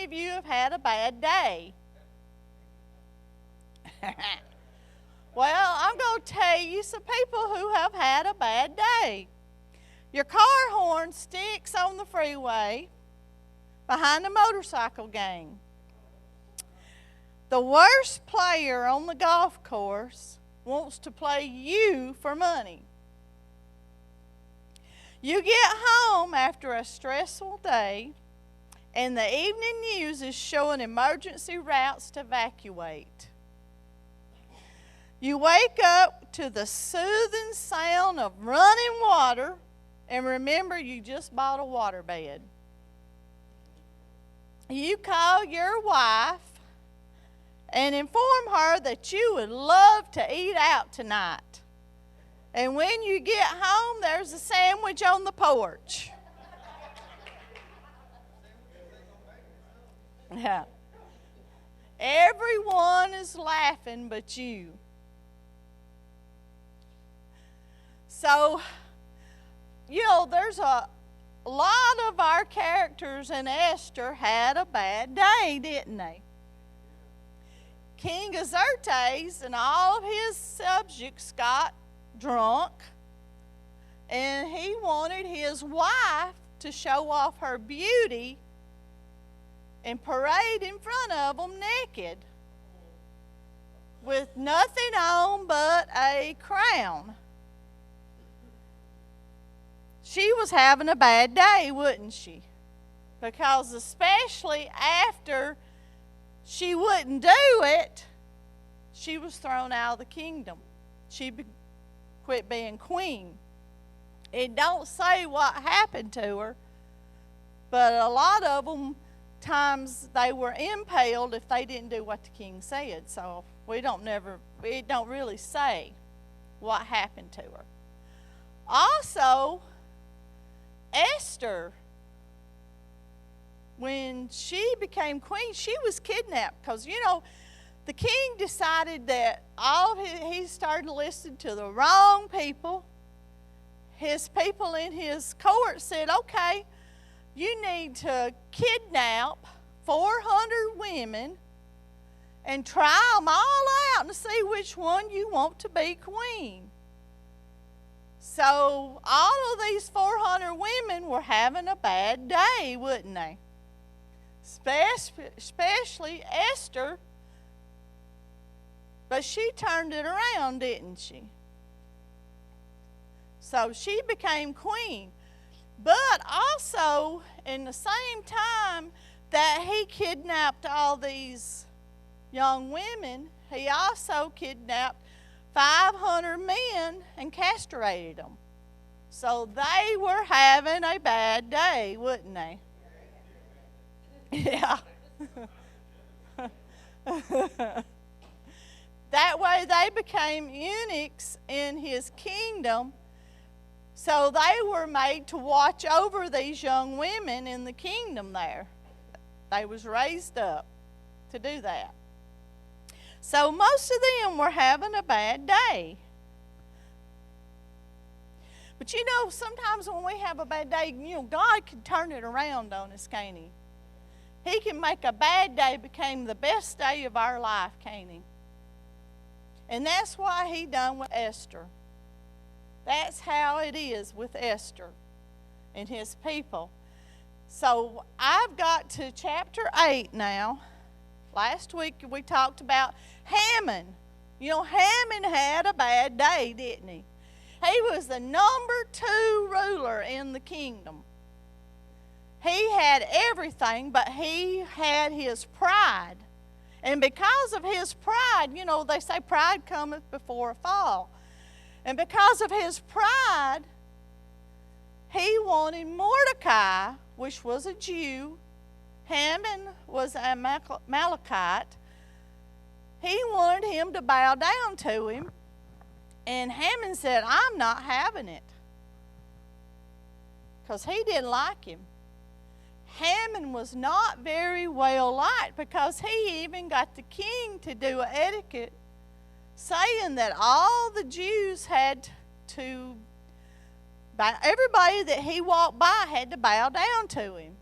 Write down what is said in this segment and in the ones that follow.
of you have had a bad day? Well, I'm going to tell you some people who have had a bad day. Your car horn sticks on the freeway behind the motorcycle gang. The worst player on the golf course wants to play you for money. You get home after a stressful day, and the evening news is showing emergency routes to evacuate. You wake up to the soothing sound of running water, and remember you just bought a waterbed. You call your wife and inform her that you would love to eat out tonight. And when you get home, there's a sandwich on the porch. Yeah. Everyone is laughing but you. So, there's a lot of our characters in Esther had a bad day, didn't they? King Xerxes and all of his subjects got drunk, and he wanted his wife to show off her beauty and parade in front of them naked with nothing on but a crown. She was having a bad day, wasn't she? Because especially after she wouldn't do it, she was thrown out of the kingdom. She quit being queen. It don't say what happened to her, but a lot of them times they were impaled if they didn't do what the king said. So it don't really say what happened to her. Also, Esther, when she became queen, she was kidnapped because, the king decided that he started listening to the wrong people. His people in his court said, okay, you need to kidnap 400 women and try them all out and see which one you want to be queen. So all of these 400 women were having a bad day, wouldn't they? Especially Esther. But she turned it around, didn't she? So she became queen. But also, in the same time that he kidnapped all these young women, he also kidnapped 500 men and castrated them. So they were having a bad day, wouldn't they? Yeah. That way they became eunuchs in his kingdom. So they were made to watch over these young women in the kingdom there. They was raised up to do that. So most of them were having a bad day. But sometimes when we have a bad day, God can turn it around on us, can't He? He can make a bad day become the best day of our life, can't He? And that's why He done with Esther. That's how it is with Esther and his people. So I've got to chapter 8 now. Last week we talked about Haman. Haman had a bad day, didn't he? He was the number 2 ruler in the kingdom. He had everything, but he had his pride. And because of his pride, they say pride cometh before a fall. And because of his pride, he wanted Mordecai, which was a Jew. Haman was a Amalekite. He wanted him to bow down to him. And Haman said, I'm not having it. Because he didn't like him. Haman was not very well liked because he even got the king to do an etiquette saying that all the Jews had to, everybody that he walked by had to bow down to him.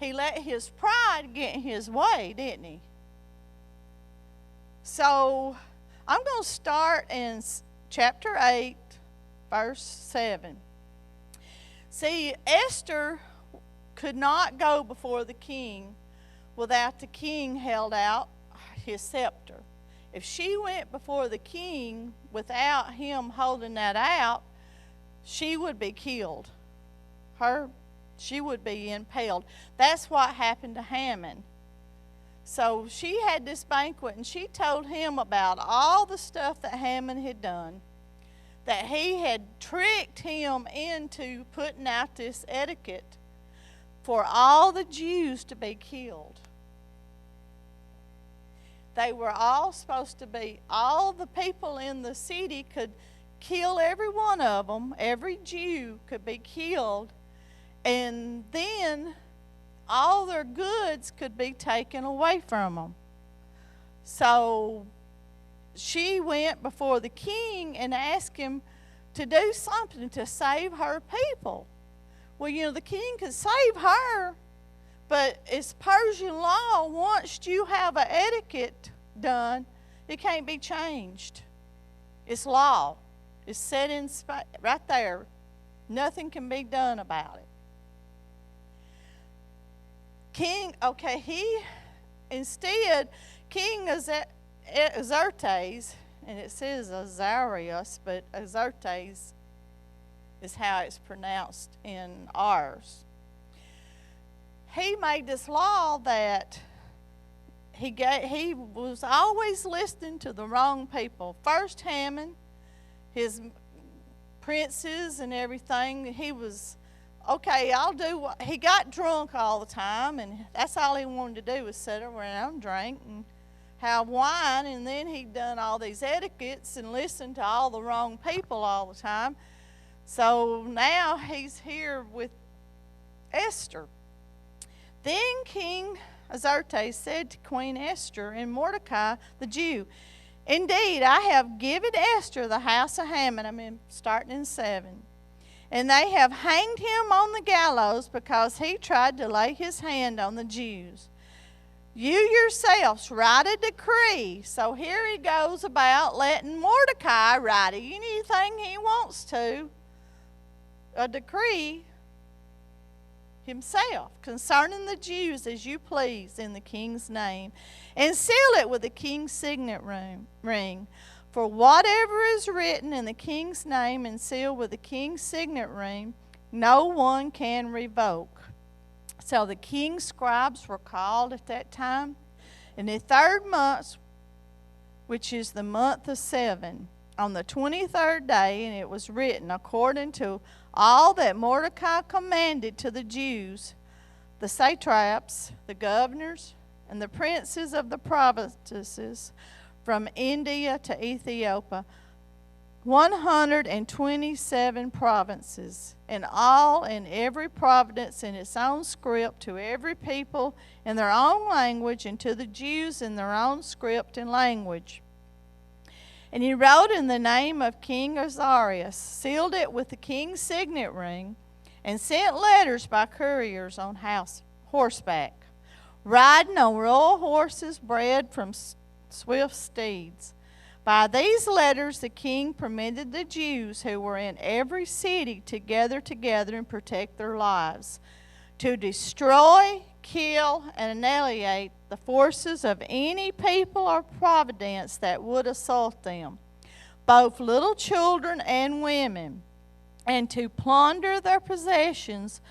he let his pride get in his way, didn't he? So I'm going to start in chapter 8, verse 7. See, Esther could not go before the king without the king held out his scepter. If she went before the king without him holding that out, she would be killed. She would be impaled. That's what happened to Haman. So she had this banquet, and she told him about all the stuff that Haman had done, that he had tricked him into putting out this etiquette for all the Jews to be killed. They were all supposed to be, all the people in the city could kill every one of them. Every Jew could be killed. And then all their goods could be taken away from them. So she went before the king and asked him to do something to save her people. Well, the king could save her, but it's Persian law. Once you have an etiquette done, it can't be changed. It's law. It's set in right there. Nothing can be done about it. King Xerxes, and it says Azarias, but Xerxes is how it's pronounced in ours. He made this law that he was always listening to the wrong people. First Haman, his princes and everything, he was, okay, I'll do what, he got drunk all the time, and that's all he wanted to do was sit around, drink, and have wine, and then he'd done all these etiquettes and listened to all the wrong people all the time. So now he's here with Esther. Then King Xerxes said to Queen Esther and Mordecai the Jew, "Indeed, I have given Esther the house of Haman," starting in 7. "And they have hanged him on the gallows because he tried to lay his hand on the Jews. You yourselves write a decree." So here he goes about letting Mordecai write anything he wants to, a decree himself concerning the Jews as you please in the king's name, and seal it with the king's signet ring. For whatever is written in the king's name and sealed with the king's signet ring, no one can revoke. So the king's scribes were called at that time. In the 3rd month, which is the month of 7, on the 23rd day, and it was written according to all that Mordecai commanded to the Jews, the satraps, the governors, and the princes of the provinces from India to Ethiopia, 127 provinces, and all in every province in its own script, to every people in their own language, and to the Jews in their own script and language. And he wrote in the name of King Azarias, sealed it with the king's signet ring, and sent letters by couriers on horseback, riding on royal horses bred from swift steeds. By these letters the king permitted the Jews who were in every city to gather together and protect their lives, to destroy, kill, and annihilate the forces of any people or province that would assault them, both little children and women, and to plunder their possessions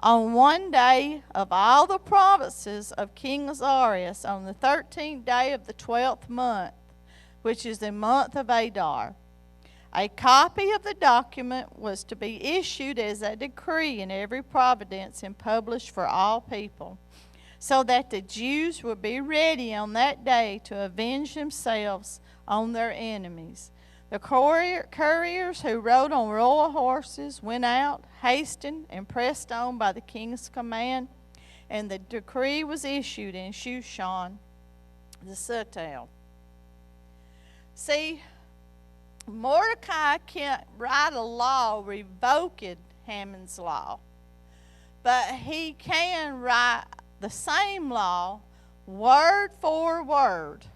on one day of all the provinces of King Azarias on the 13th day of the 12th month, which is the month of Adar. A copy of the document was to be issued as a decree in every province and published for all people, so that the Jews would be ready on that day to avenge themselves on their enemies. The couriers who rode on royal horses went out, hastened, and pressed on by the king's command, and the decree was issued in Shushan the citadel. See, Mordecai can't write a law revoking Haman's law, but he can write the same law, word for word.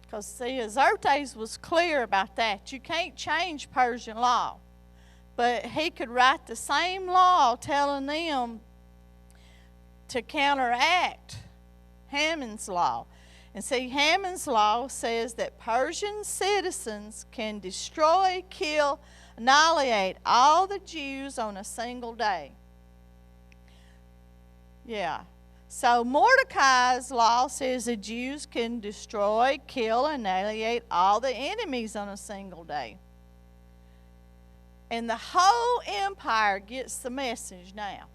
Because, see, Xerxes was clear about that. You can't change Persian law. But he could write the same law telling them to counteract Haman's law. And see, Haman's law says that Persian citizens can destroy, kill, annihilate all the Jews on a single day. Yeah. So Mordecai's law says the Jews can destroy, kill, annihilate all the enemies on a single day. And the whole empire gets the message now.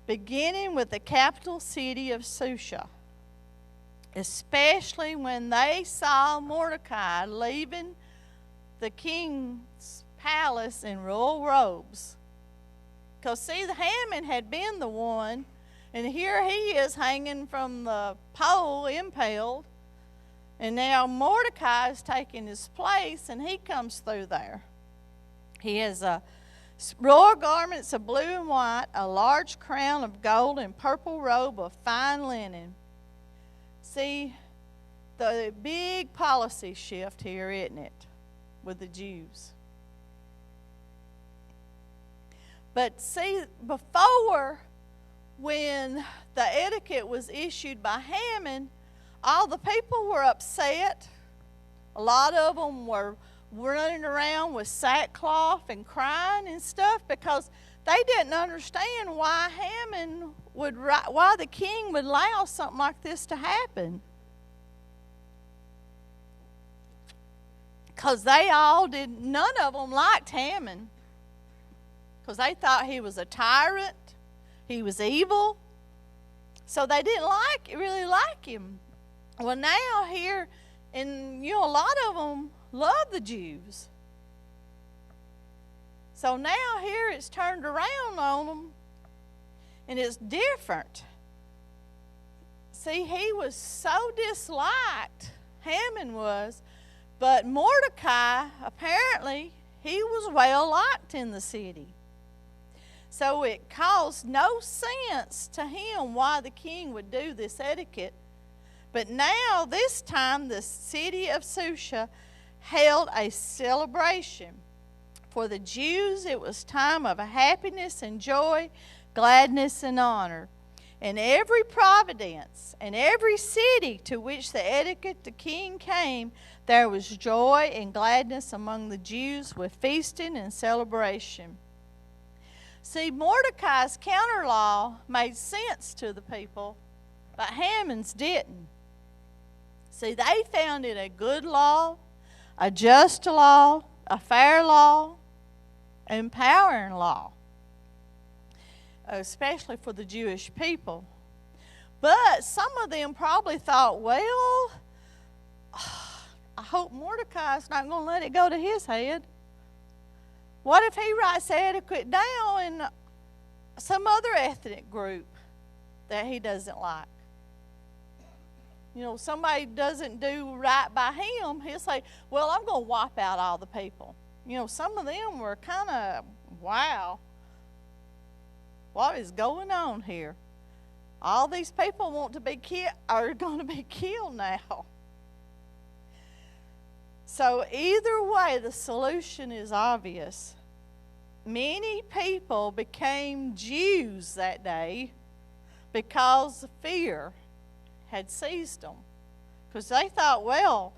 Beginning with the capital city of Susha. Especially when they saw Mordecai leaving the king's palace in royal robes. Because, see, the Haman had been the one, and here he is hanging from the pole, impaled, and now Mordecai is taking his place, and he comes through there. He has royal garments of blue and white, a large crown of gold, and purple robe of fine linen. See, the big policy shift here, isn't it, with the Jews? But see, before, when the etiquette was issued by Haman, all the people were upset. A lot of them were running around with sackcloth and crying and stuff because they didn't understand why why the king would allow something like this to happen. Because none of them liked Haman. Because they thought he was a tyrant, he was evil. So they didn't really like him. Well, now here, and a lot of them love the Jews. So now here it's turned around on them, and it's different. See, he was so disliked, Haman was, but Mordecai, apparently, he was well liked in the city. So it caused no sense to him why the king would do this etiquette. But now, this time, the city of Susha held a celebration. For the Jews, it was time of happiness and joy, gladness and honor. In every province and every city to which the etiquette the king came, there was joy and gladness among the Jews with feasting and celebration. See, Mordecai's counter law made sense to the people, but Haman's didn't. See, they found it a good law, a just law, a fair law, empowering law, especially for the Jewish people. But some of them probably thought, well, I hope Mordecai's not going to let it go to his head. What if he writes the etiquette down in some other ethnic group that he doesn't like? Somebody doesn't do right by him, he'll say, well, I'm going to wipe out all the people. Some of them were kind of, wow, what is going on here? All these people are going to be killed now. So either way, the solution is obvious. Many people became Jews that day because fear had seized them. Because they thought, well,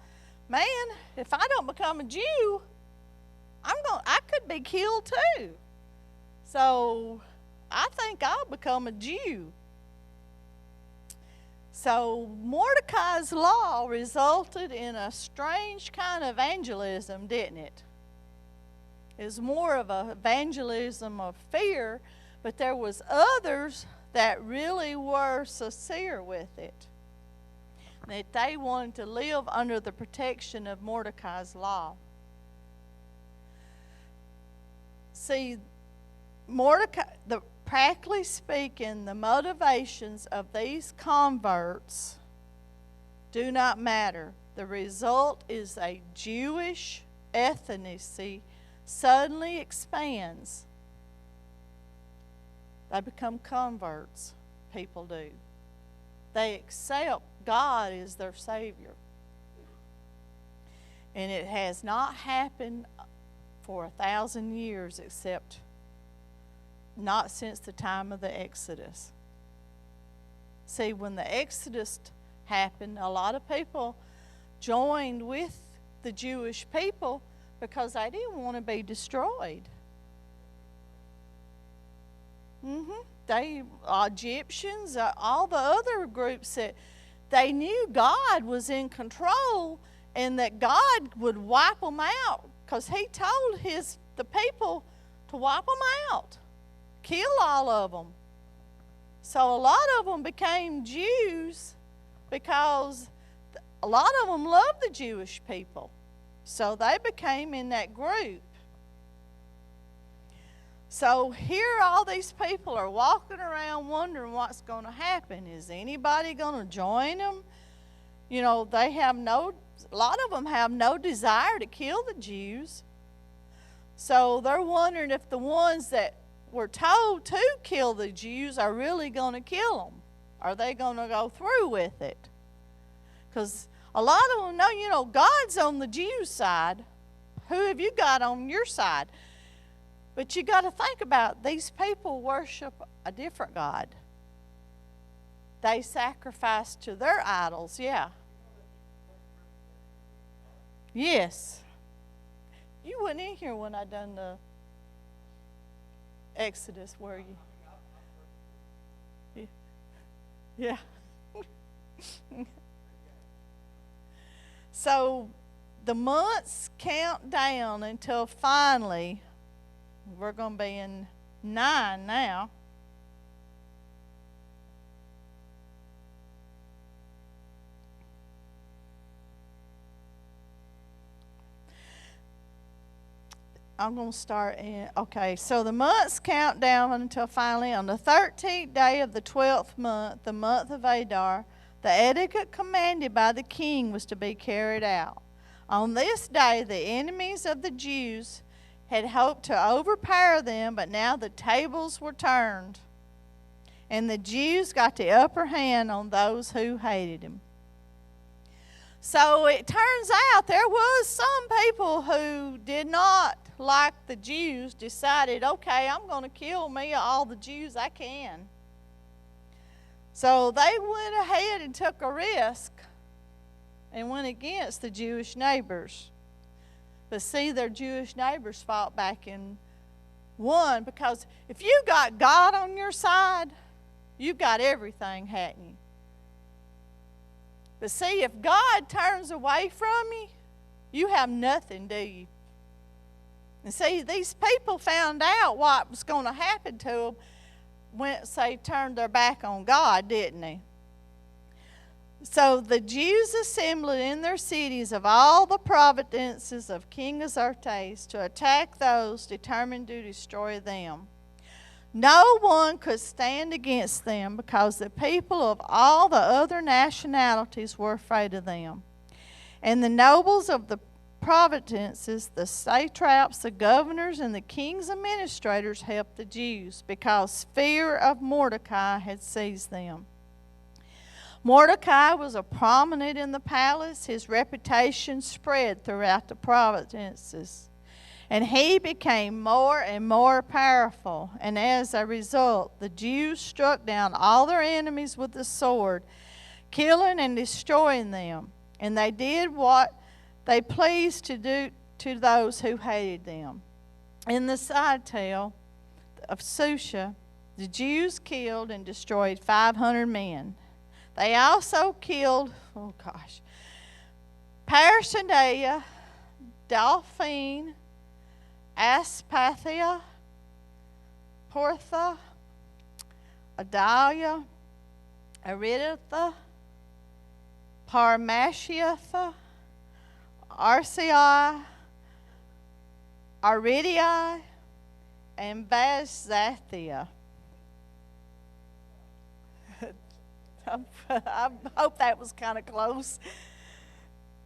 man, if I don't become a Jew, I could be killed too. So I think I'll become a Jew. So Mordecai's law resulted in a strange kind of evangelism, didn't it? It was more of an evangelism of fear, but there was others that really were sincere with it, that they wanted to live under the protection of Mordecai's law. See, practically speaking, the motivations of these converts do not matter. The result is a Jewish ethnicity suddenly expands. They become converts. People do. They accept God as their Savior. And it has not happened for 1,000 years, except not since the time of the Exodus. See, when the Exodus happened, a lot of people joined with the Jewish people because they didn't want to be destroyed. Egyptians, all the other groups, that they knew God was in control and that God would wipe them out, because he told the people to wipe them out, kill all of them. So a lot of them became Jews because a lot of them loved the Jewish people. So they became in that group. So here all these people are walking around wondering what's going to happen. Is anybody going to join them? You know, a lot of them have no desire to kill the Jews. So they're wondering if the ones that were told to kill the Jews are really going to kill them. Are they going to go through with it? Because a lot of them know, you know, God's on the Jews' side. Who have you got on your side? But you got to think about, these people worship a different God. They sacrifice to their idols, yeah. Yes. You weren't in here when I done the Exodus, were you? Yeah. So the months count down until finally, we're going to be in 9 now. I'm going to start in, okay, so the months count down until finally on the 13th day of the 12th month, the month of Adar, the etiquette commanded by the king was to be carried out. On this day, the enemies of the Jews had hoped to overpower them, but now the tables were turned, and the Jews got the upper hand on those who hated him. So it turns out there was some people who did not like the Jews, decided, okay, I'm going to kill me all the Jews I can. So they went ahead and took a risk and went against the Jewish neighbors. But see, their Jewish neighbors fought back and won, because if you got God on your side, you've got everything, hadn't you? But see, if God turns away from you, you have nothing, do you? And see, these people found out what was going to happen to them once they turned their back on God, didn't they? So the Jews assembled in their cities of all the provinces of King Xerxes to attack those determined to destroy them. No one could stand against them, because the people of all the other nationalities were afraid of them. And the nobles of the provinces, the satraps, the governors, and the king's administrators helped the Jews, because fear of Mordecai had seized them. Mordecai was a prominent in the palace. His reputation spread throughout the provinces, and he became more and more powerful. And as a result, the Jews struck down all their enemies with the sword, killing and destroying them. And they did what they pleased to do to those who hated them. In the side tale of Susha, the Jews killed and destroyed 500 men. They also killed, Parshandaia, Delphine, Aspathia, Portha, Adalia, Ariditha, Parmashiatha, Arcei, Aridii, and Bazzathia. I hope that was kind of close.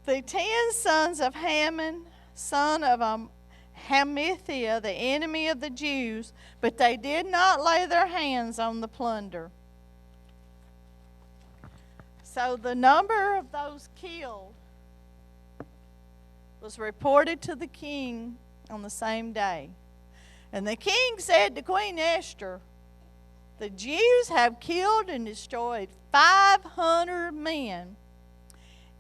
The 10 sons of Haman, son of Hamithia, the enemy of the Jews, but they did not lay their hands on the plunder. So the number of those killed was reported to the king on the same day. And the king said to Queen Esther, "The Jews have killed and destroyed 500 men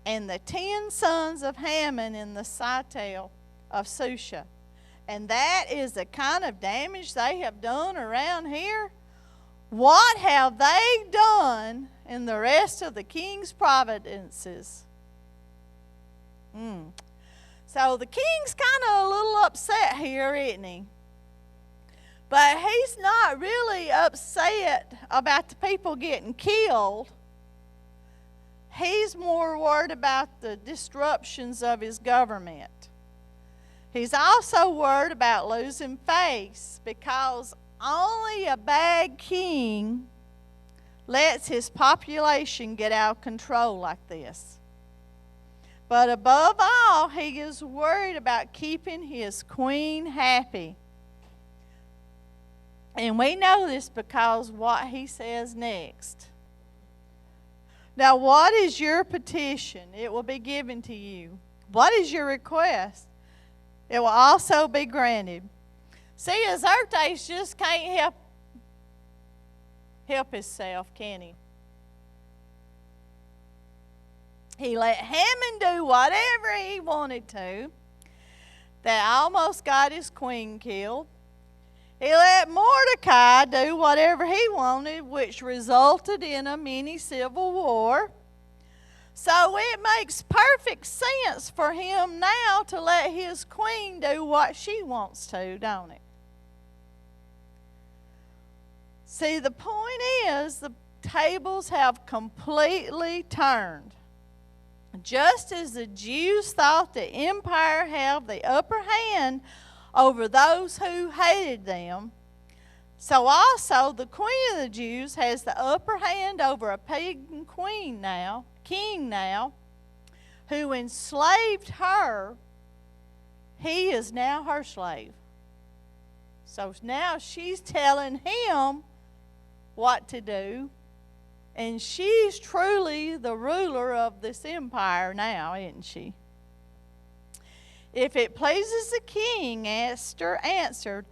and the 10 sons of Haman in the citadel of Susha. And that is the kind of damage they have done around here. What have they done in the rest of the king's provinces?" So the king's kind of a little upset here, isn't he? But he's not really upset about the people getting killed. He's more worried about the disruptions of his government. He's also worried about losing face, because only a bad king lets his population get out of control like this. But above all, he is worried about keeping his queen happy. And we know this because what he says next. Now, what is your petition? It will be given to you. What is your request? It will also be granted. See, Xerxes just can't help himself, can he? He let Haman do whatever he wanted to. That almost got his queen killed. He let Mordecai do whatever he wanted, which resulted in a mini civil war. So it makes perfect sense for him now to let his queen do what she wants to, don't it? See, the point is the tables have completely turned. Just as the Jews thought the empire had the upper hand over those who hated them, so also the queen of the Jews has the upper hand over a pagan king now, who enslaved her. He is now her slave. So now she's telling him what to do, and she's truly the ruler of this empire now, isn't she? If it pleases the king, Esther answered,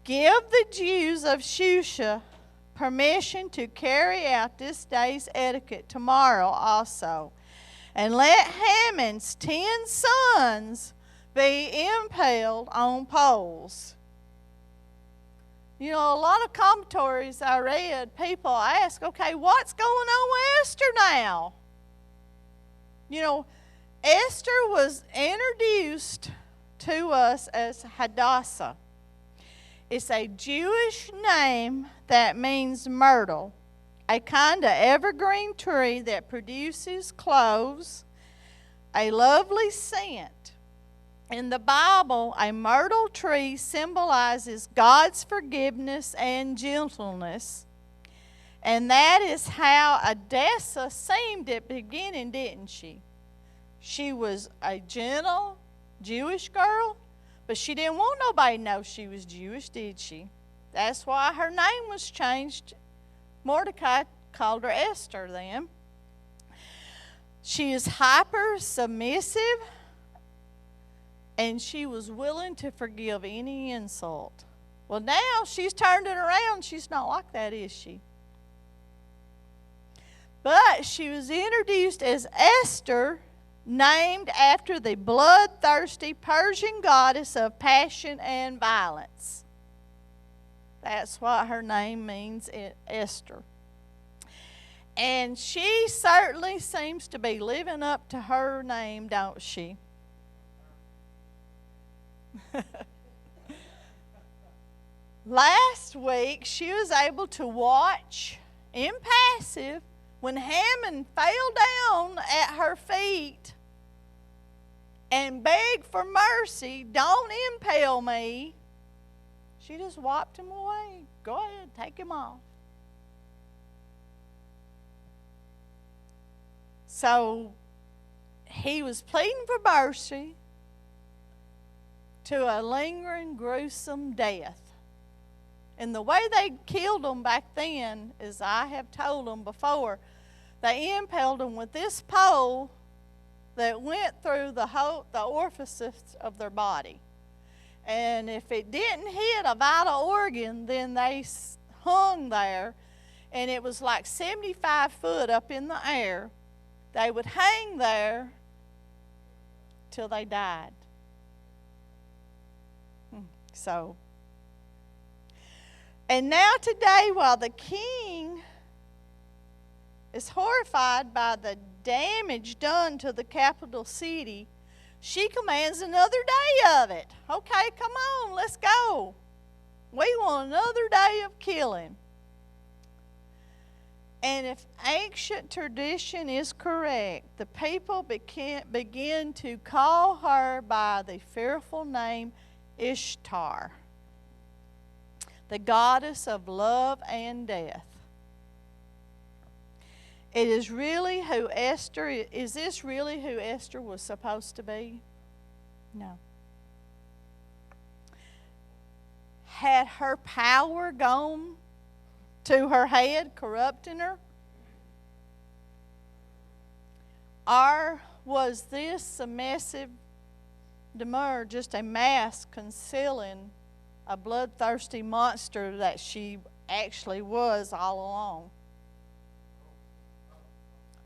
give the Jews of Shusha permission to carry out this day's etiquette tomorrow also, and let Haman's 10 sons be impaled on poles. You know, a lot of commentaries I read, people ask, okay, what's going on with Esther now? You know, Esther was introduced to us as Hadassah. It's a Jewish name that means myrtle, a kind of evergreen tree that produces cloves, a lovely scent. In the Bible, a myrtle tree symbolizes God's forgiveness and gentleness. And that is how Hadassah seemed at the beginning, didn't she? She was a gentle Jewish girl, but she didn't want nobody to know she was Jewish, did she? That's why her name was changed. Mordecai called her Esther then. She is hyper submissive, and she was willing to forgive any insult. Well, now she's turned it around. She's not like that, is she? But she was introduced as Esther, named after the bloodthirsty Persian goddess of passion and violence. That's what her name means, Esther. And she certainly seems to be living up to her name, don't she? Last week, she was able to watch impassive when Haman fell down at her feet and begged for mercy. Don't impale me. She just wiped him away. Go ahead, take him off. So he was pleading for mercy. to a lingering, gruesome death. And the way they killed them back then, as I have told them before, they impaled them with this pole that went through the orifices of their body. And if it didn't hit a vital organ, then they hung there, and it was like 75 foot up in the air. They would hang there till they died. So, and now today, while the king is horrified by the damage done to the capital city, she commands another day of it. Okay, come on, let's go. We want another day of killing. And if ancient tradition is correct, the people begin to call her by the fearful name Ishtar, the goddess of love and death. It is really who Esther is. This really who Esther was supposed to be? No. Had her power gone to her head, corrupting her? Or was this a massive demur, just a mask concealing a bloodthirsty monster that she actually was all along?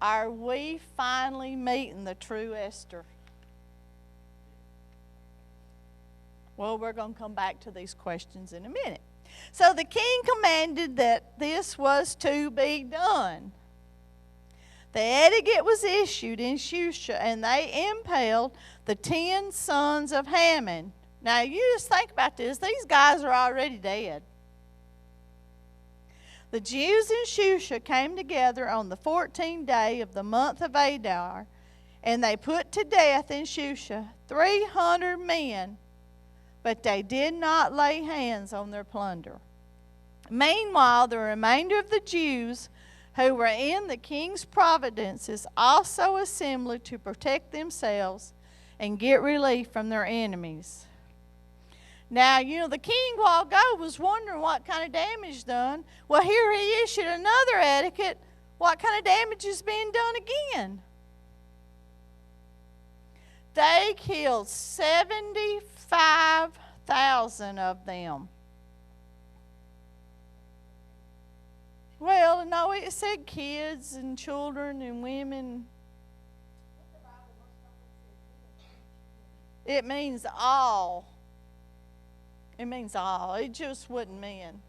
Are we finally meeting the true Esther? Well, we're going to come back to these questions in a minute. So the king commanded that this was to be done. The edict was issued in Shusha, and they impaled the 10 sons of Haman. Now, you just think about this. These guys are already dead. The Jews in Shusha came together on the 14th day of the month of Adar, and they put to death in Shusha 300 men, but they did not lay hands on their plunder. Meanwhile, the remainder of the Jews who were in the king's provinces also assembled to protect themselves and get relief from their enemies. Now, the king a while ago was wondering what kind of damage done. Well, here he issued another edict. What kind of damage is being done again? They killed 75,000 of them. Well, no, it said kids and children and women. It means all. It means all. It just wasn't men.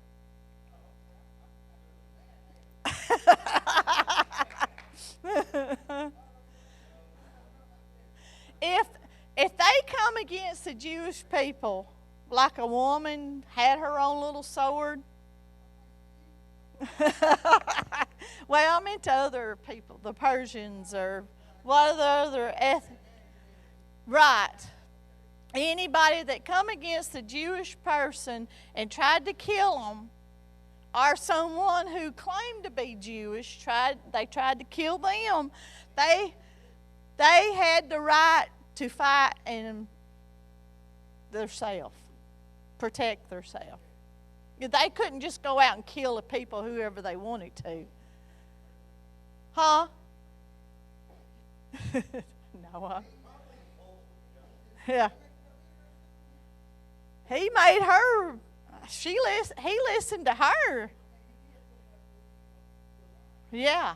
If they come against the Jewish people like a woman had her own little sword, well, I meant to other people, the Persians or what other ethnic, right? Anybody that come against a Jewish person and tried to kill them, or someone who claimed to be Jewish, they tried to kill them, they had the right to fight and themselves, protect themselves. They couldn't just go out and kill the people, whoever they wanted to. Huh? No. Yeah. He made her. He listened to her. Yeah.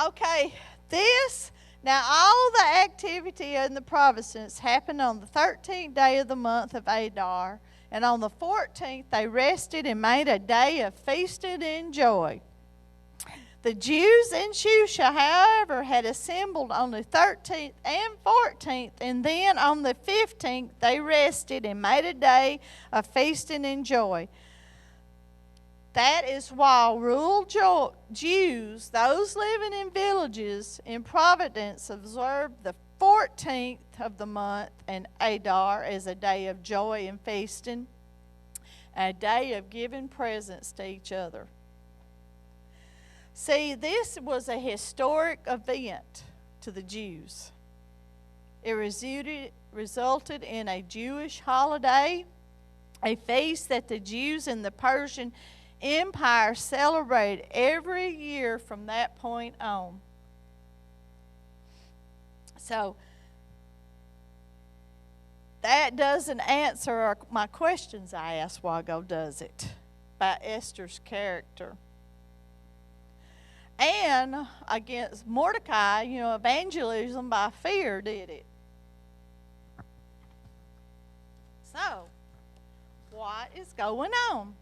Okay, now all the activity in the provinces happened on the 13th day of the month of Adar, and on the 14th they rested and made a day of feasting and joy. The Jews in Shusha, however, had assembled on the 13th and 14th, and then on the 15th they rested and made a day of feasting and joy. That is why rural Jews, those living in villages in Providence, observed the 14th of the month and Adar as a day of joy and feasting. a day of giving presents to each other. See, this was a historic event to the Jews. It resulted in a Jewish holiday, a feast that the Jews in the Persian Empire celebrated every year from that point on. So, that doesn't answer my questions I asked a while ago, does it? About Esther's character. And against Mordecai, evangelism by fear did it. So, what is going on?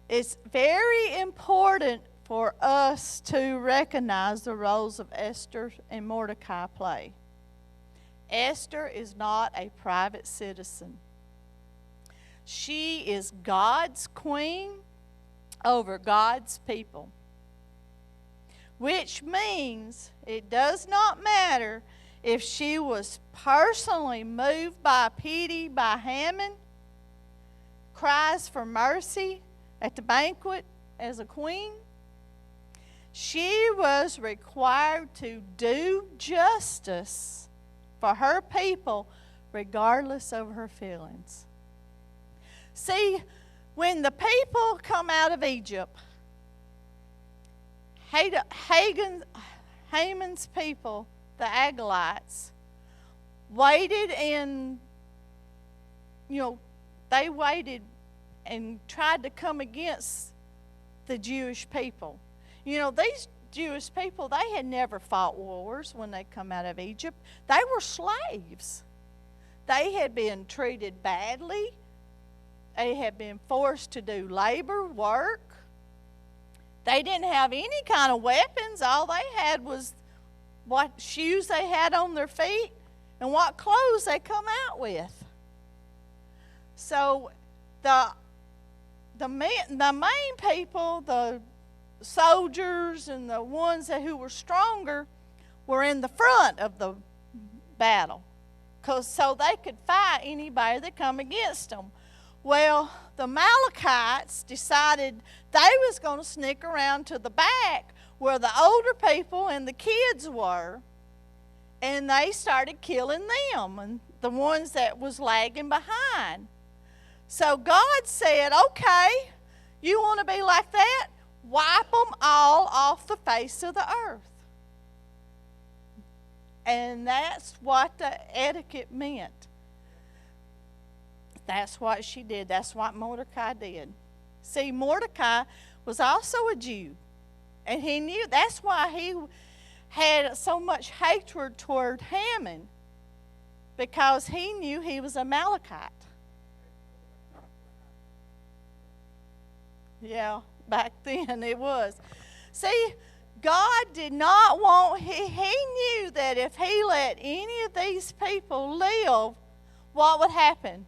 It's very important for us to recognize the roles of Esther and Mordecai play. Esther is not a private citizen. She is God's queen over God's people. Which means it does not matter if she was personally moved by pity by Haman, cries for mercy at the banquet as a queen. She was required to do justice for her people regardless of her feelings. See, when the people come out of Egypt, Haman's people, the Agalites, waited they waited and tried to come against the Jewish people. These Jewish people, they had never fought wars when they come out of Egypt. They were slaves. They had been treated badly. They had been forced to do labor, work. They didn't have any kind of weapons. All they had was what shoes they had on their feet and what clothes they come out with. So the main people, the soldiers and the ones who were stronger, were in the front of the battle, so they could fight anybody that come against them. Well, the Amalekites decided they was going to sneak around to the back where the older people and the kids were, and they started killing them and the ones that was lagging behind. So God said, okay, you want to be like that? Wipe them all off the face of the earth. And that's what the etiquette meant. That's what she did. That's what Mordecai did. See, Mordecai was also a Jew. And he knew that's why he had so much hatred toward Haman, because he knew he was a Amalekite. Yeah, back then it was. See, God did not want, he knew that if he let any of these people live, what would happen?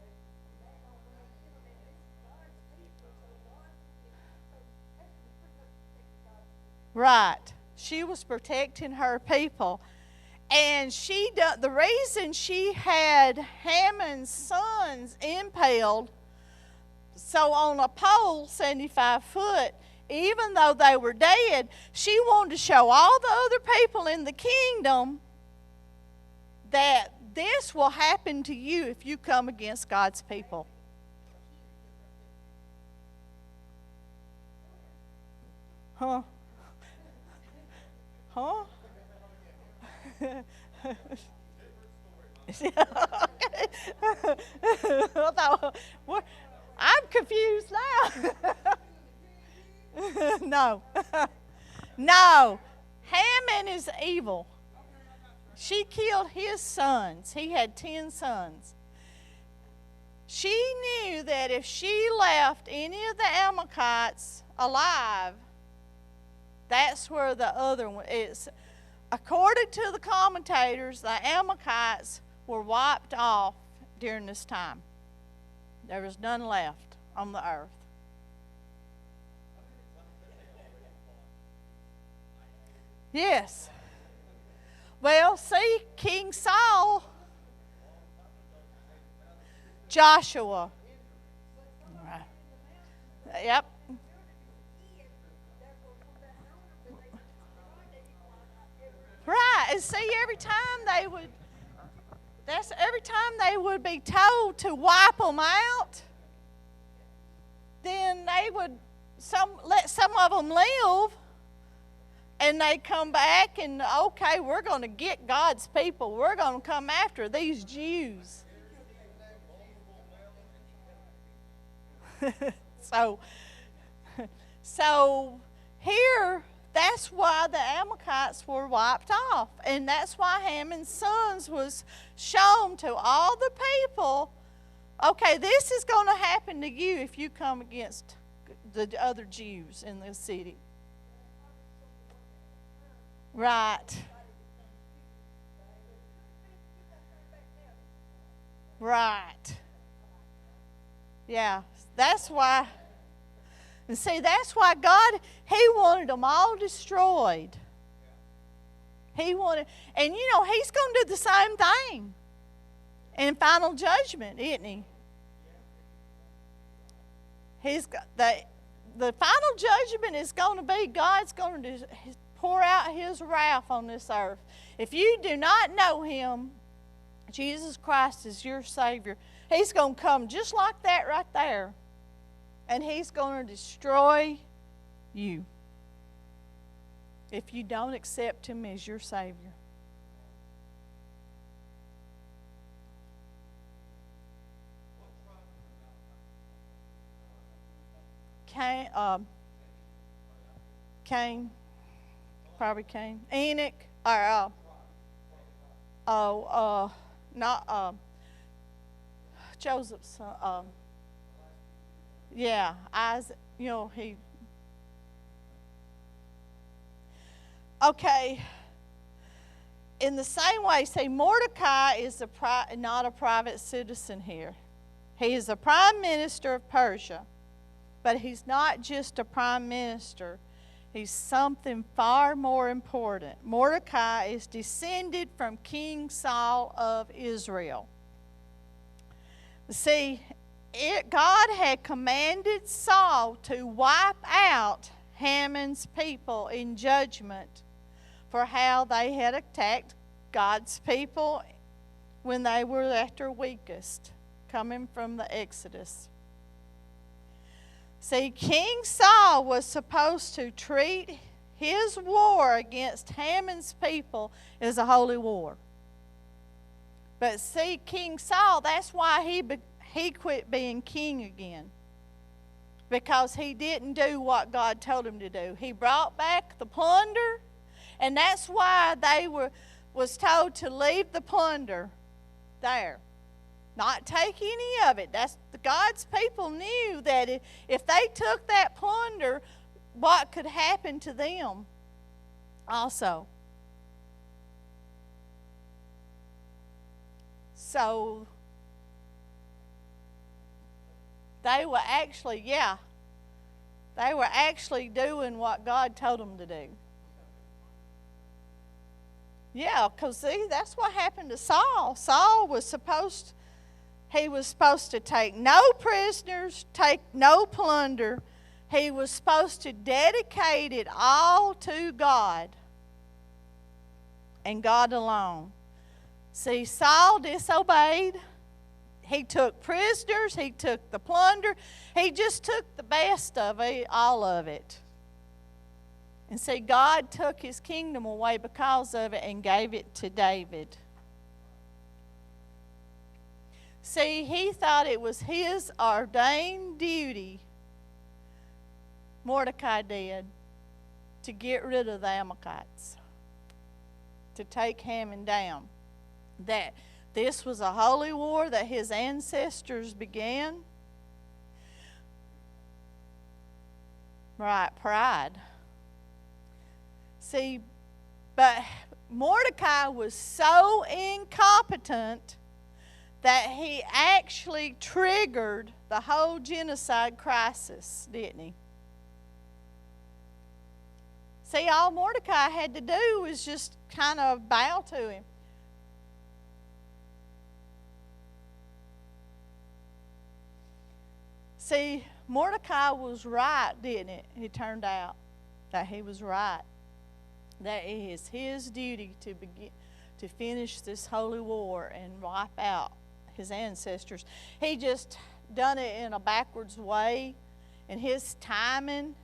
Right. She was protecting her people. And the reason she had Haman's sons impaled, so on a pole 75 foot, even though they were dead, she wanted to show all the other people in the kingdom that this will happen to you if you come against God's people. Huh? Huh? I'm confused now. No. No. Haman is evil. She killed his sons. He had 10 sons. She knew that if she left any of the Amalekites alive, that's where the other one is. According to the commentators, the Amalekites were wiped off during this time. There was none left on the earth. Yes. Well, see, King Saul, Joshua. Yep. Right. And see, every time they would be told to wipe them out, then they would let some of them live, and they come back and, okay, we're going to get God's people. We're going to come after these Jews. So here, that's why the Amalekites were wiped off. And that's why Haman's sons was shown to all the people, okay, this is going to happen to you if you come against the other Jews in the city. Right. Right. Yeah, that's why. And see, that's why God, He wanted them all destroyed. He wanted, and you know, He's going to do the same thing in final judgment, isn't He? He's got the final judgment is going to be God's going to pour out His wrath on this earth. If you do not know Him, Jesus Christ is your Savior, He's going to come just like that right there. And He's going to destroy you if you don't accept Him as your Savior. Cain, probably Cain. Enoch, or not Joseph's son. Yeah, Isaac. You know, he. Okay. In the same way, see, Mordecai is not a private citizen here. He is a prime minister of Persia, but he's not just a prime minister. He's something far more important. Mordecai is descended from King Saul of Israel. See, God had commanded Saul to wipe out Haman's people in judgment for how they had attacked God's people when they were at their weakest, coming from the Exodus. See, King Saul was supposed to treat his war against Haman's people as a holy war. But see, King Saul, that's why he quit being king again. Because he didn't do what God told him to do. He brought back the plunder, and that's why they was told to leave the plunder there. Not take any of it. God's people knew that if they took that plunder, what could happen to them also. So they were actually doing what God told them to do. Yeah, because see, that's what happened to Saul. Saul was supposed to take no prisoners, take no plunder. He was supposed to dedicate it all to God and God alone. See, Saul disobeyed. He took prisoners. He took the plunder. He just took the best of it, all of it. And see, God took His kingdom away because of it and gave it to David. See, he thought it was his ordained duty, Mordecai did, to get rid of the Amalekites, to take Haman down. That this was a holy war that his ancestors began. Right, pride. See, but Mordecai was so incompetent that he actually triggered the whole genocide crisis, didn't he? See, all Mordecai had to do was just kind of bow to him. See, Mordecai was right, didn't it? It turned out that he was right. That it is his duty to finish this holy war and wipe out his ancestors. He just done it in a backwards way, and his timing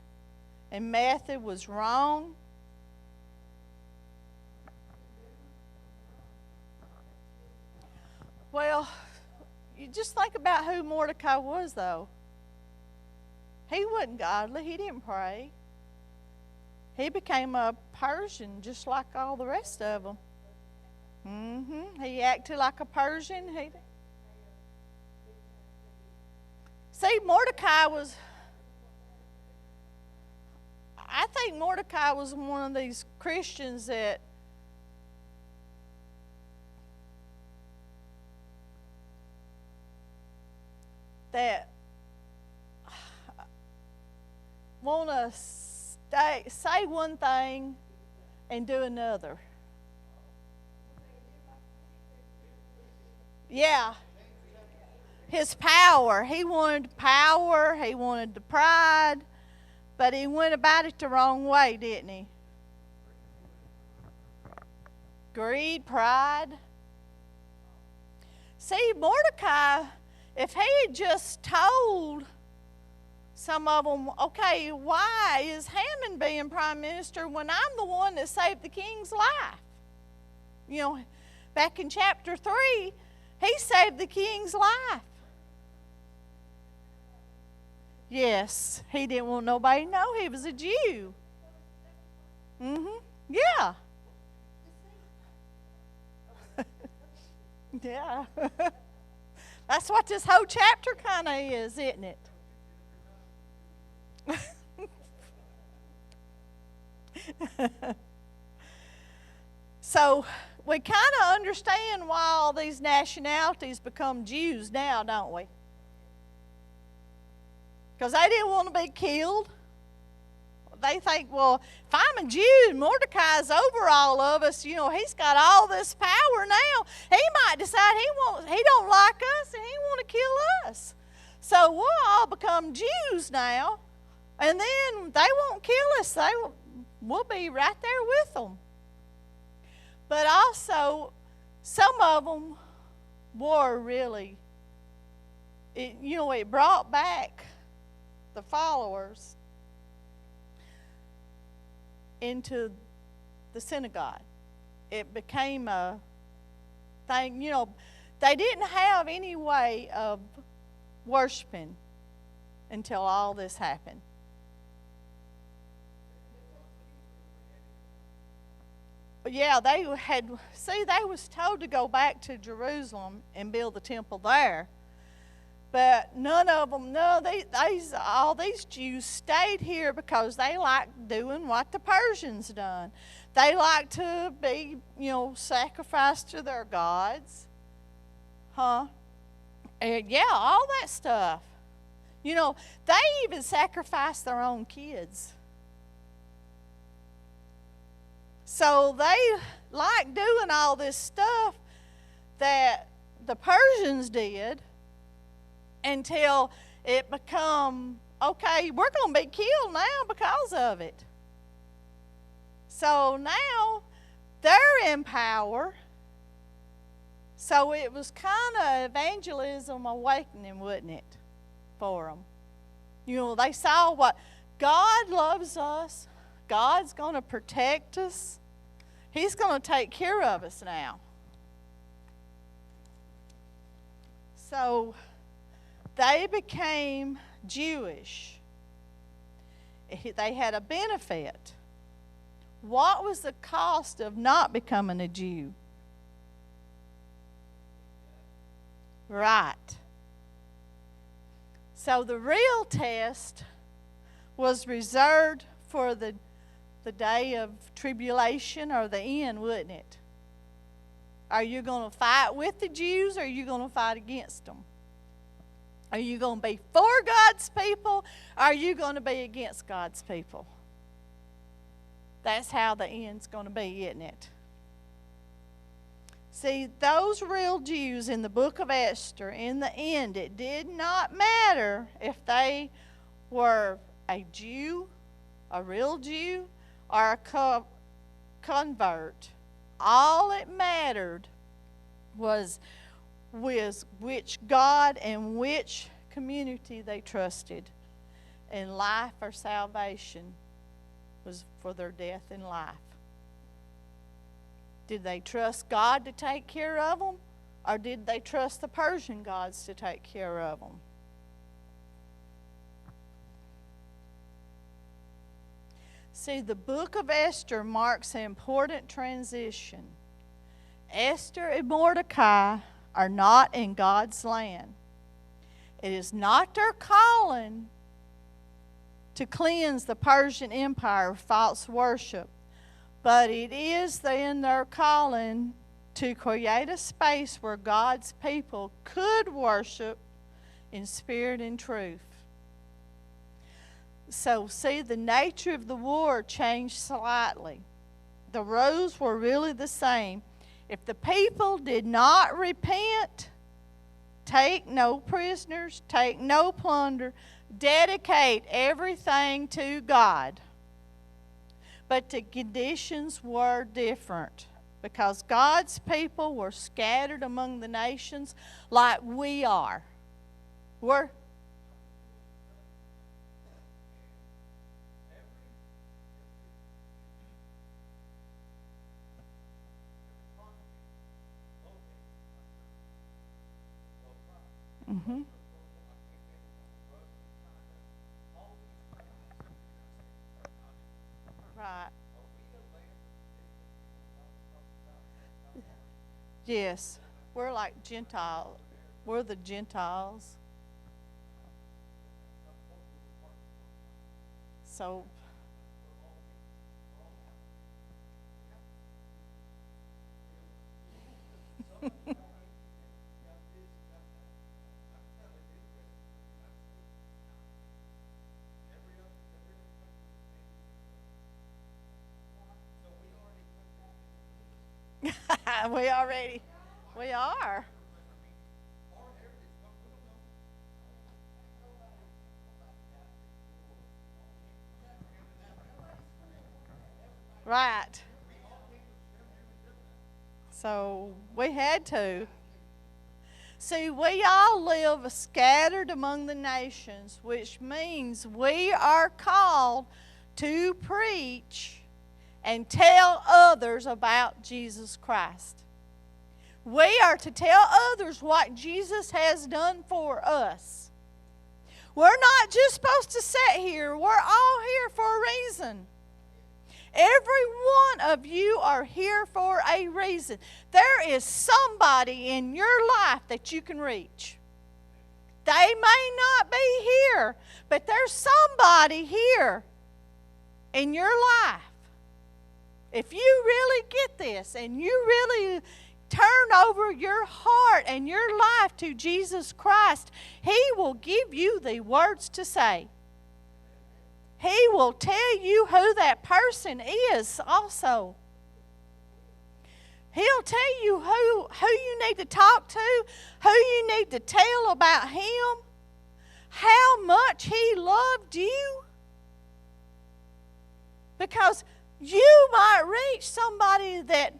and method was wrong. Well, you just think about who Mordecai was, though. He wasn't godly. He didn't pray. He became a Persian just like all the rest of them. He acted like a Persian. See, I think Mordecai was one of these Christians that want to say one thing and do another. Yeah. His power. He wanted power. He wanted the pride. But he went about it the wrong way, didn't he? Greed, pride. See, Mordecai, if he had just told some of them, okay, why is Haman being prime minister when I'm the one that saved the king's life? You know, back in chapter 3, he saved the king's life. Yes, he didn't want nobody to know he was a Jew. Yeah. Yeah. That's what this whole chapter kind of is, isn't it? So we kind of understand why all these nationalities become Jews now, don't we? Because they didn't want to be killed. They think, well, if I'm a Jew, Mordecai's over all of us, you know, he's got all this power now. He might decide he don't like us and he want to kill us. So we'll all become Jews now, and then they won't kill us. We'll be right there with them. But also, some of them were really, it brought back the followers into the synagogue. It became a thing, they didn't have any way of worshiping until all this happened. But yeah, they was told to go back to Jerusalem and build the temple there. But none of them, all these Jews stayed here because they liked doing what the Persians done. They liked to be, sacrificed to their gods. And yeah, all that stuff. They even sacrificed their own kids. So they liked doing all this stuff that the Persians did, until it become, okay, we're going to be killed now because of it. So now they're in power. So it was kind of evangelism awakening, wasn't it, for them? They saw what God loves us. God's going to protect us. He's going to take care of us now. So they became Jewish. They had a benefit. What was the cost of not becoming a Jew? Right. So the real test was reserved for the day of tribulation or the end, wouldn't it? Are you going to fight with the Jews or are you going to fight against them? Are you going to be for God's people or are you going to be against God's people? That's how the end's going to be, isn't it? See, those real Jews in the book of Esther, in the end, it did not matter if they were a Jew, a real Jew, or a convert. All it mattered was which God and which community they trusted. And life or salvation was for their death and life. Did they trust God to take care of them? Or did they trust the Persian gods to take care of them? See, the book of Esther marks an important transition. Esther and Mordecai are not in God's land. It is not their calling to cleanse the Persian Empire of false worship, but it is in their calling to create a space where God's people could worship in spirit and truth. So, see, the nature of the war changed slightly. The rules were really the same. If the people did not repent, take no prisoners, take no plunder, dedicate everything to God. But the conditions were different because God's people were scattered among the nations like we are. We're Mm-hmm. Right. Yes. We're like Gentiles. We're the Gentiles. So we are. Right. So we had to. See, we all live scattered among the nations, which means we are called to preach and tell others about Jesus Christ. We are to tell others what Jesus has done for us. We're not just supposed to sit here. We're all here for a reason. Every one of you are here for a reason. There is somebody in your life that you can reach. They may not be here, but there's somebody here in your life. If you really get this and you really turn over your heart and your life to Jesus Christ, He will give you the words to say. He will tell you who that person is also. He'll tell you who you need to talk to, who you need to tell about Him, how much He loved you. Because you might reach somebody that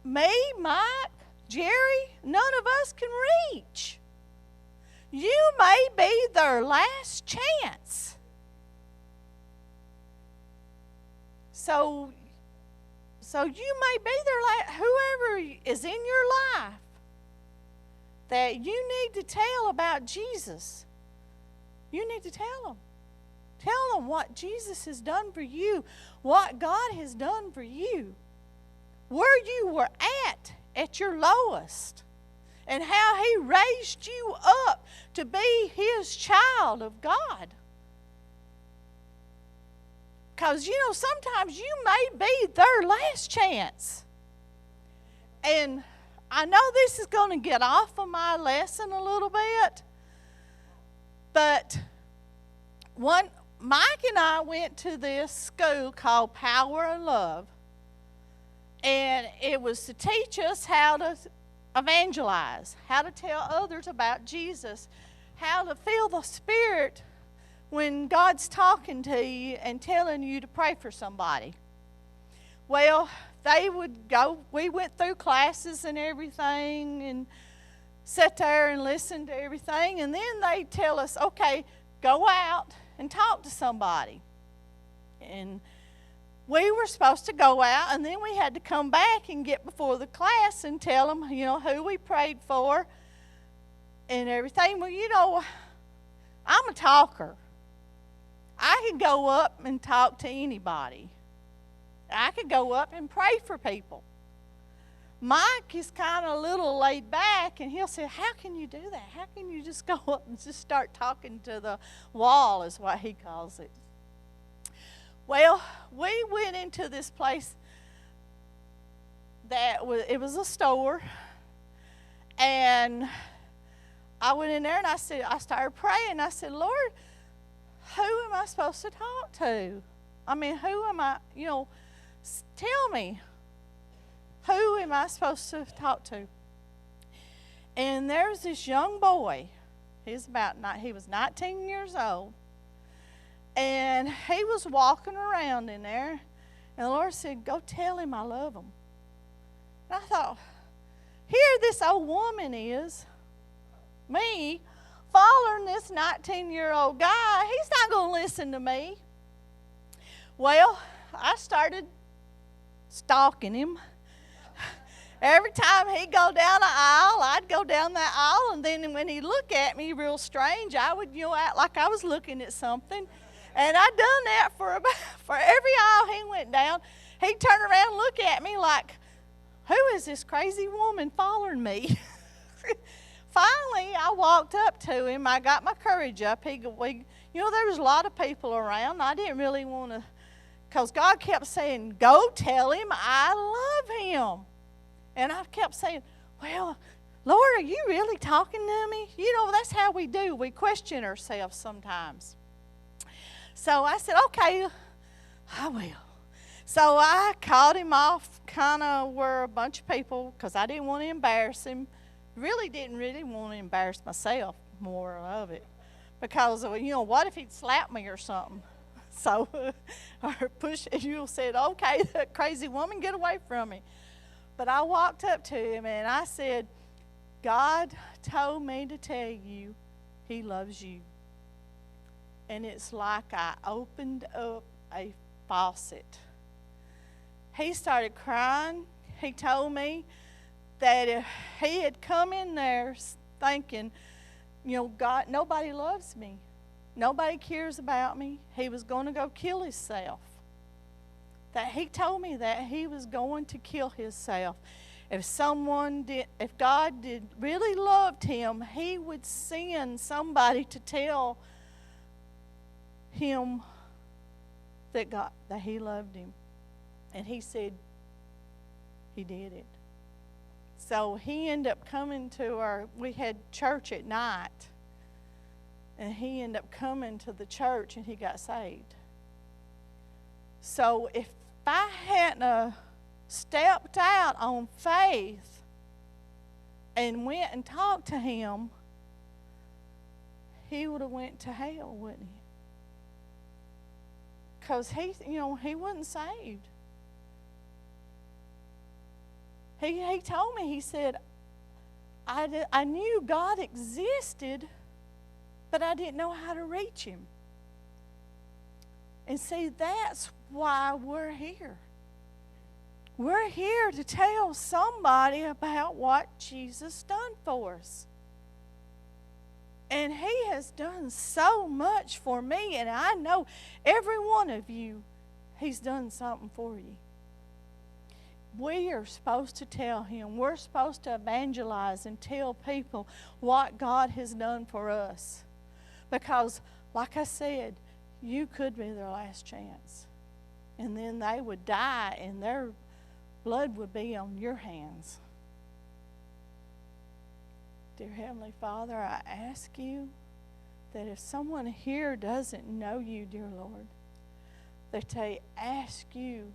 me, Mike, Jerry, none of us can reach. You may be their last chance. So you may be there, whoever is in your life that you need to tell about Jesus. You need to tell them. Tell them what Jesus has done for you, what God has done for you, where you were at your lowest, and how He raised you up to be His child of God. Because, sometimes you may be their last chance. And I know this is going to get off of my lesson a little bit. But Mike and I went to this school called Power and Love. And it was to teach us how to evangelize, how to tell others about Jesus, how to fill the Spirit when God's talking to you and telling you to pray for somebody. Well, they would go, we went through classes and everything and sat there and listened to everything, and then they'd tell us, okay, go out and talk to somebody. And we were supposed to go out, and then we had to come back and get before the class and tell them, who we prayed for and everything. Well, I'm a talker. I could go up and talk to anybody. I could go up and pray for people. Mike is kind of a little laid back, and he'll say, how can you do that? How can you just go up and just start talking to the wall, is what he calls it. Well, we went into this place it was a store, and I went in there and I started praying. I said, Lord, who am I supposed to talk to? I mean, who am I, tell me, who am I supposed to talk to? And there's this young boy. He was 19 years old. And he was walking around in there. And the Lord said, go tell him I love him. And I thought, here this old woman is, me, following this 19-year-old guy. He's not going to listen to me. Well, I started stalking him. Every time he'd go down an aisle, I'd go down that aisle, and then when he'd look at me real strange, I would act like I was looking at something. And I'd done that for every aisle he went down. He'd turn around and look at me like, who is this crazy woman following me? Finally, I walked up to him. I got my courage up. There was a lot of people around. I didn't really want to, because God kept saying, go tell him I love him. And I kept saying, well, Lord, are you really talking to me? That's how we do. We question ourselves sometimes. So I said, okay, I will. So I called him off kind of where a bunch of people, because I didn't want to embarrass him. Didn't really want to embarrass myself more of it. Because, what if he'd slap me or something? So, or said, okay, that crazy woman, get away from me. But I walked up to him and I said, God told me to tell you he loves you. And it's like I opened up a faucet. He started crying. He told me that if he had come in there thinking, God, nobody loves me. Nobody cares about me. He was going to go kill himself. That he told me that he was going to kill himself. If God really loved him, he would send somebody to tell him that he loved him. And he said he did it. So he ended up coming we had church at night, and he ended up coming to the church and he got saved. So if I hadn't stepped out on faith and went and talked to him, he would have went to hell, wouldn't he? Because he wasn't saved. He told me, he said, I knew God existed, but I didn't know how to reach him. And see, that's why we're here. We're here to tell somebody about what Jesus done for us. And he has done so much for me, and I know every one of you, he's done something for you. We are supposed to tell him. We're supposed to evangelize and tell people what God has done for us. Because, like I said, you could be their last chance. And then they would die, and their blood would be on your hands. Dear Heavenly Father, I ask you that if someone here doesn't know you, dear Lord, that they ask you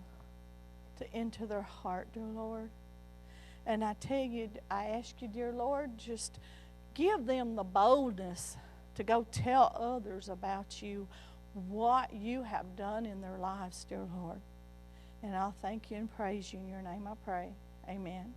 to enter their heart, dear Lord. And I ask you, dear Lord, just give them the boldness to go tell others about you, what you have done in their lives, dear Lord. And I'll thank you and praise you. In your name I pray. Amen.